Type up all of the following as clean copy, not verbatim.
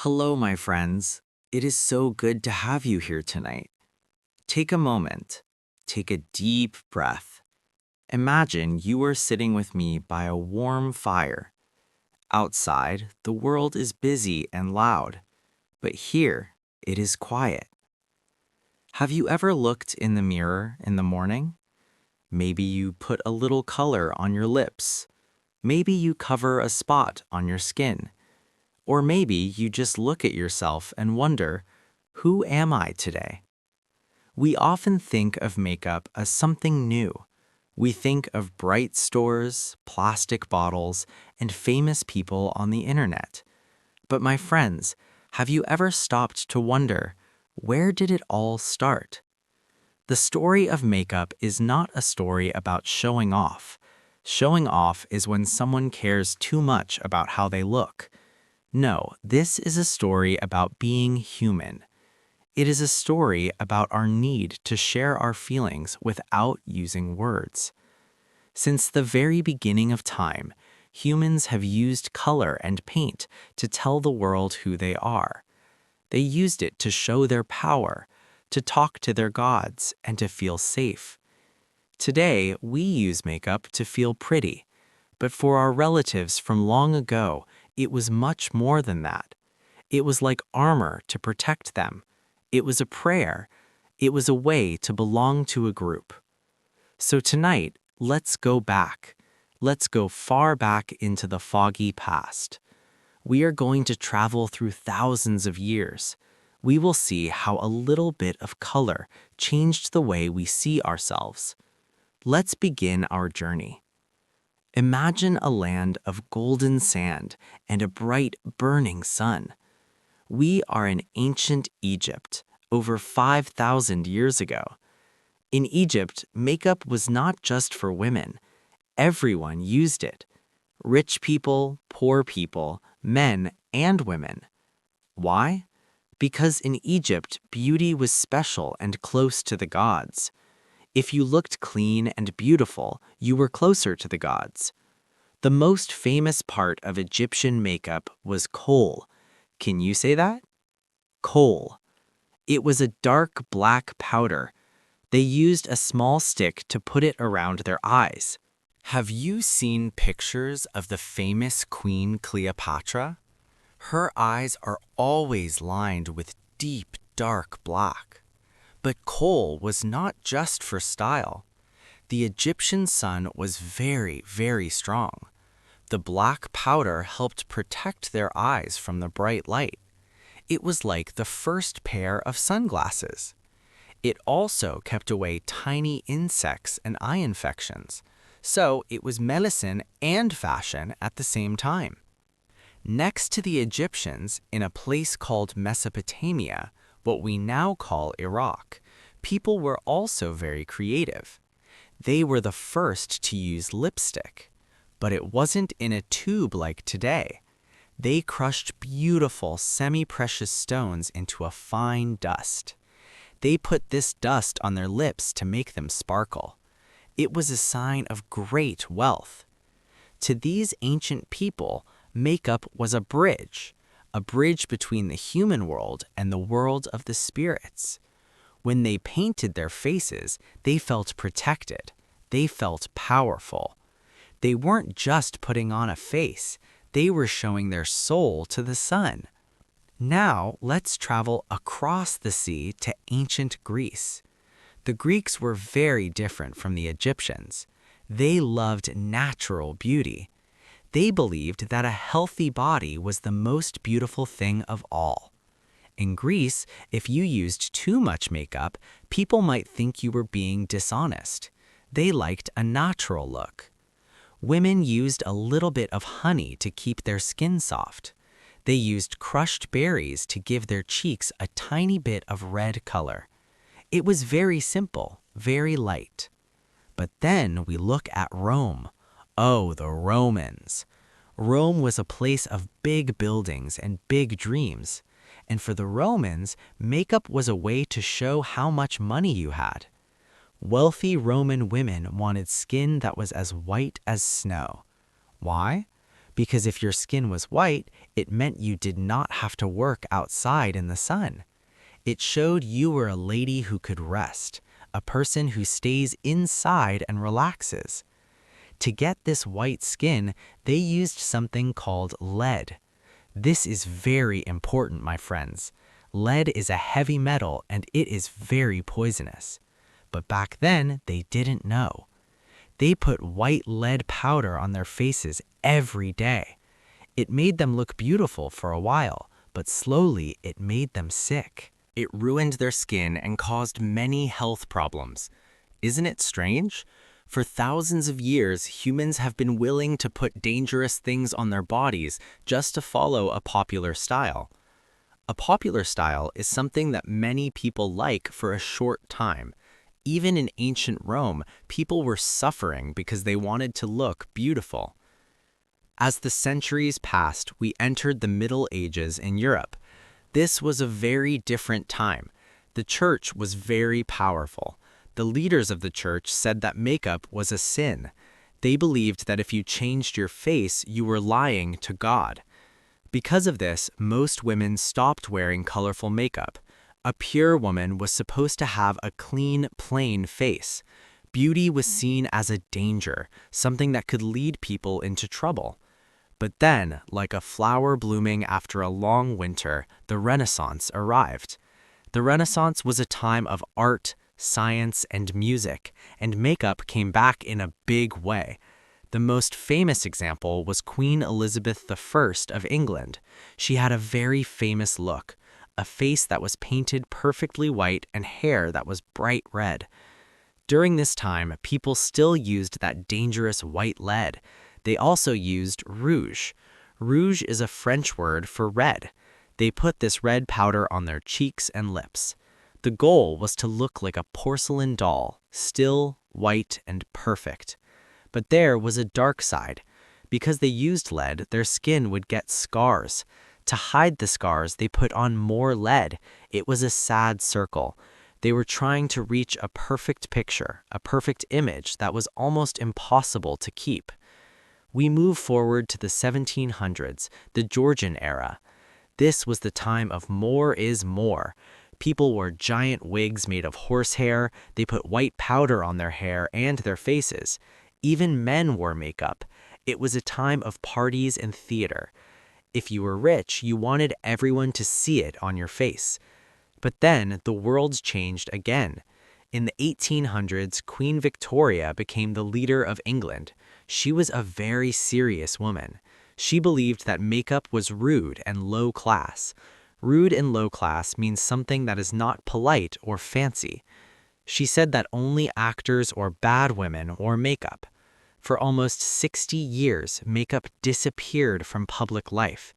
Hello, my friends. It is so good to have you here tonight. Take a moment, take a deep breath. Imagine you are sitting with me by a warm fire. Outside, the world is busy and loud, but here, it is quiet. Have you ever looked in the mirror in the morning? Maybe you put a little color on your lips. Maybe you cover a spot on your skin. Or maybe you just look at yourself and wonder, who am I today? We often think of makeup as something new. We think of bright stores, plastic bottles, and famous people on the internet. But my friends, have you ever stopped to wonder, where did it all start? The story of makeup is not a story about showing off. Showing off is when someone cares too much about how they look. No, this is a story about being human. It is a story about our need to share our feelings without using words. Since the very beginning of time, humans have used color and paint to tell the world who they are. They used it to show their power, to talk to their gods, and to feel safe. Today, we use makeup to feel pretty, but for our relatives from long ago, it was much more than that. It was like armor to protect them. It was a prayer. It was a way to belong to a group. So tonight, let's go back. Let's go far back into the foggy past. We are going to travel through thousands of years. We will see how a little bit of color changed the way we see ourselves. Let's begin our journey. Imagine a land of golden sand and a bright, burning sun. We are in ancient Egypt, over 5,000 years ago. In Egypt, makeup was not just for women. Everyone used it. Rich people, poor people, men, and women. Why? Because in Egypt, beauty was special and close to the gods. If you looked clean and beautiful, you were closer to the gods. The most famous part of Egyptian makeup was Kohl. Can you say that? Kohl. It was a dark black powder. They used a small stick to put it around their eyes. Have you seen pictures of the famous Queen Cleopatra? Her eyes are always lined with deep, dark black. But kohl was not just for style. The Egyptian sun was very, very strong. The black powder helped protect their eyes from the bright light. It was like the first pair of sunglasses. It also kept away tiny insects and eye infections. So it was medicine and fashion at the same time. Next to the Egyptians, in a place called Mesopotamia, what we now call Iraq, people were also very creative. They were the first to use lipstick, but it wasn't in a tube like today. They crushed beautiful semi-precious stones into a fine dust. They put this dust on their lips to make them sparkle. It was a sign of great wealth. To these ancient people, makeup was a bridge between the human world and the world of the spirits. When they painted their faces, they felt protected. They felt powerful. They weren't just putting on a face, they were showing their soul to the sun. Now, let's travel across the sea to ancient Greece. The Greeks were very different from the Egyptians. They loved natural beauty. They believed that a healthy body was the most beautiful thing of all. In Greece, if you used too much makeup, people might think you were being dishonest. They liked a natural look. Women used a little bit of honey to keep their skin soft. They used crushed berries to give their cheeks a tiny bit of red color. It was very simple, very light. But then we look at Rome. Oh, the Romans. Rome was a place of big buildings and big dreams. And for the Romans, makeup was a way to show how much money you had. Wealthy Roman women wanted skin that was as white as snow. Why? because if your skin was white, it meant you did not have to work outside in the sun. It showed you were a lady who could rest, a person who stays inside and relaxes. To get this white skin, they used something called lead. This is very important, my friends. Lead is a heavy metal and it is very poisonous. But back then, they didn't know. They put white lead powder on their faces every day. It made them look beautiful for a while, but slowly it made them sick. It ruined their skin and caused many health problems. Isn't it strange? For thousands of years, humans have been willing to put dangerous things on their bodies just to follow a popular style. A popular style is something that many people like for a short time. Even in ancient Rome, people were suffering because they wanted to look beautiful. As the centuries passed, we entered the Middle Ages in Europe. This was a very different time. The church was very powerful. The leaders of the church said that makeup was a sin. They believed that if you changed your face, you were lying to God. Because of this, most women stopped wearing colorful makeup. A pure woman was supposed to have a clean, plain face. Beauty was seen as a danger, something that could lead people into trouble. But then, like a flower blooming after a long winter, the Renaissance arrived. The Renaissance was a time of art, science, and music, and makeup came back in a big way. The most famous example was Queen Elizabeth I of England. She had a very famous look, a face that was painted perfectly white and hair that was bright red. During this time, people still used that dangerous white lead. They also used rouge. Rouge is a French word for red. They put this red powder on their cheeks and lips. The goal was to look like a porcelain doll, still, white, and perfect. But there was a dark side. Because they used lead, their skin would get scars. To hide the scars, they put on more lead. It was a sad circle. They were trying to reach a perfect picture, a perfect image that was almost impossible to keep. We move forward to the 1700s, the Georgian era. This was the time of more is more. People wore giant wigs made of horsehair. They put white powder on their hair and their faces. Even men wore makeup. It was a time of parties and theater. If you were rich, you wanted everyone to see it on your face. But then the world changed again. In the 1800s, Queen Victoria became the leader of England. She was a very serious woman. She believed that makeup was rude and low class. Rude and low class means something that is not polite or fancy. She said that only actors or bad women wore makeup. For almost 60 years, makeup disappeared from public life.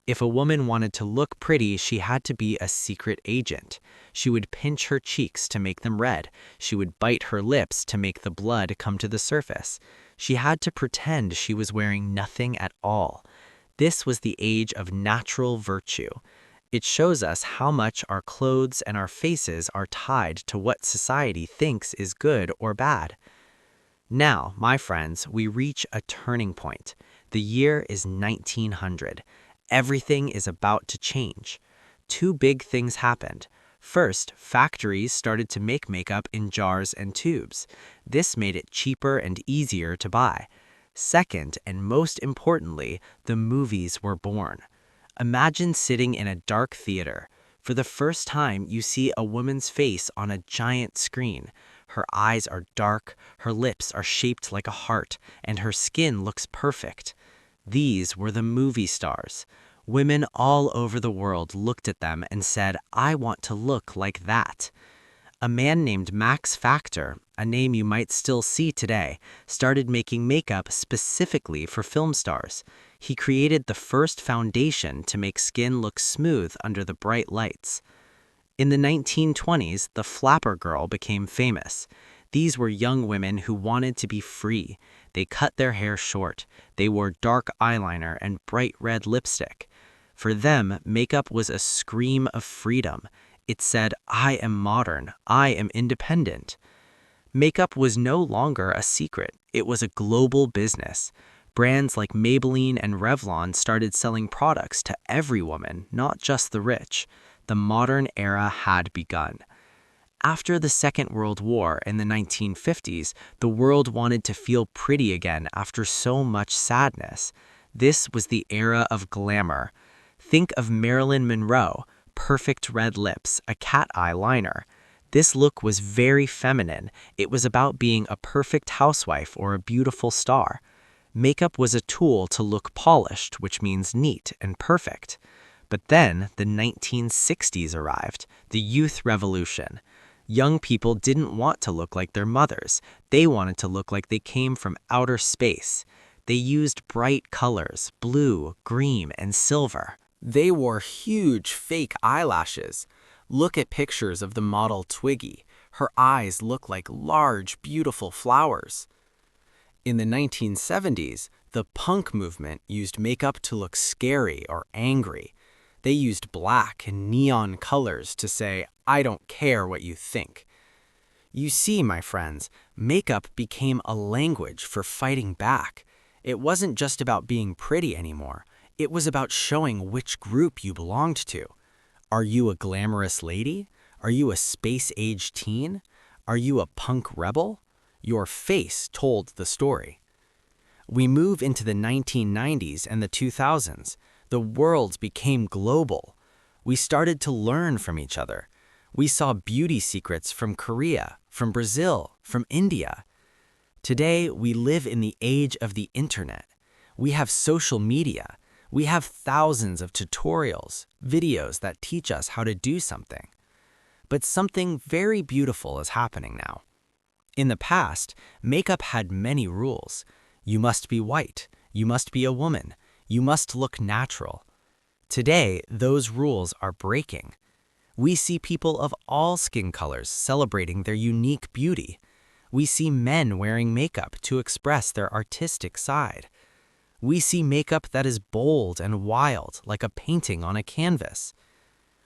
If a woman wanted to look pretty, she had to be a secret agent. She would pinch her cheeks to make them red. She would bite her lips to make the blood come to the surface. She had to pretend she was wearing nothing at all. This was the age of natural virtue. It shows us how much our clothes and our faces are tied to what society thinks is good or bad. Now, my friends, we reach a turning point. The year is 1900. Everything is about to change. Two big things happened. First, factories started to make makeup in jars and tubes. This made it cheaper and easier to buy. Second, and most importantly, the movies were born. Imagine sitting in a dark theater. For the first time, you see a woman's face on a giant screen. Her eyes are dark, her lips are shaped like a heart, and her skin looks perfect. These were the movie stars. Women all over the world looked at them and said, "I want to look like that." A man named Max Factor, a name you might still see today, started making makeup specifically for film stars. He created the first foundation to make skin look smooth under the bright lights. In the 1920s, the flapper girl became famous. These were young women who wanted to be free. They cut their hair short. They wore dark eyeliner and bright red lipstick. For them, makeup was a scream of freedom. It said, "I am modern. I am independent." Makeup was no longer a secret. It was a global business. Brands like Maybelline and Revlon started selling products to every woman, not just the rich. The modern era had begun. After the Second World War in the 1950s, the world wanted to feel pretty again after so much sadness. This was the era of glamour. Think of Marilyn Monroe, perfect red lips, a cat eye liner. This look was very feminine. It was about being a perfect housewife or a beautiful star. Makeup was a tool to look polished, which means neat and perfect. But then the 1960s arrived, the youth revolution. Young people didn't want to look like their mothers. They wanted to look like they came from outer space. They used bright colors, blue, green, and silver. They wore huge fake eyelashes. Look at pictures of the model Twiggy. Her eyes look like large, beautiful flowers. In the 1970s, the punk movement used makeup to look scary or angry. They used black and neon colors to say, "I don't care what you think." You see, my friends, makeup became a language for fighting back. It wasn't just about being pretty anymore. It was about showing which group you belonged to. Are you a glamorous lady? Are you a space-age teen? Are you a punk rebel? Your face told the story. We move into the 1990s and the 2000s. The world became global. We started to learn from each other. We saw beauty secrets from Korea, from Brazil, from India. Today, we live in the age of the internet. We have social media. We have thousands of tutorials, videos that teach us how to do something. But something very beautiful is happening now. In the past, makeup had many rules. You must be white. You must be a woman. You must look natural. Today, those rules are breaking. We see people of all skin colors celebrating their unique beauty. We see men wearing makeup to express their artistic side. We see makeup that is bold and wild, like a painting on a canvas.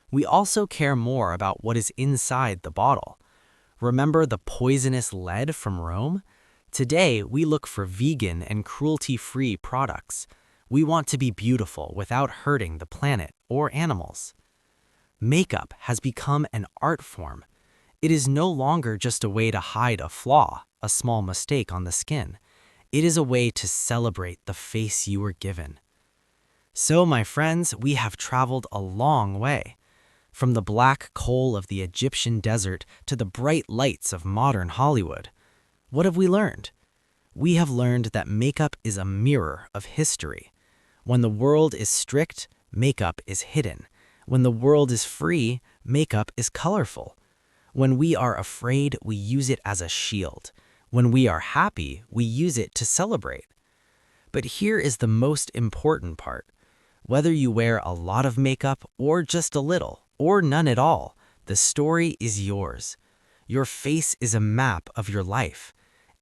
We also care more about what is inside the bottle. Remember the poisonous lead from Rome? Today, we look for vegan and cruelty-free products. We want to be beautiful without hurting the planet or animals. Makeup has become an art form. It is no longer just a way to hide a flaw, a small mistake on the skin. It is a way to celebrate the face you were given. So, my friends, we have traveled a long way. From the black coal of the Egyptian desert to the bright lights of modern Hollywood. What have we learned? We have learned that makeup is a mirror of history. When the world is strict, makeup is hidden. When the world is free, makeup is colorful. When we are afraid, we use it as a shield. When we are happy, we use it to celebrate. But here is the most important part. Whether you wear a lot of makeup or just a little, or none at all, the story is yours. Your face is a map of your life.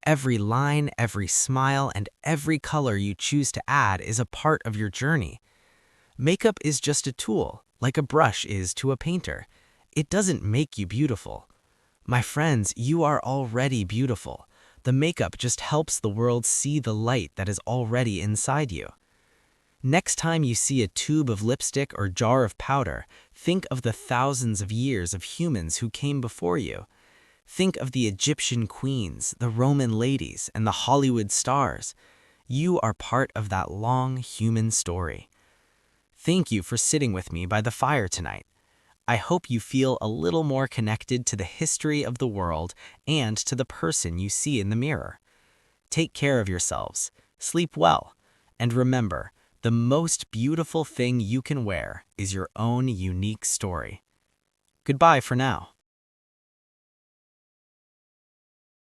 Every line, every smile, and every color you choose to add is a part of your journey. Makeup is just a tool, like a brush is to a painter. It doesn't make you beautiful. My friends, you are already beautiful. The makeup just helps the world see the light that is already inside you. Next time you see a tube of lipstick or jar of powder, think of the thousands of years of humans who came before you. Think of the Egyptian queens, the Roman ladies, and the Hollywood stars. You are part of that long human story. Thank you for sitting with me by the fire tonight. I hope you feel a little more connected to the history of the world and to the person you see in the mirror. Take care of yourselves, sleep well, and remember, the most beautiful thing you can wear is your own unique story. Goodbye for now.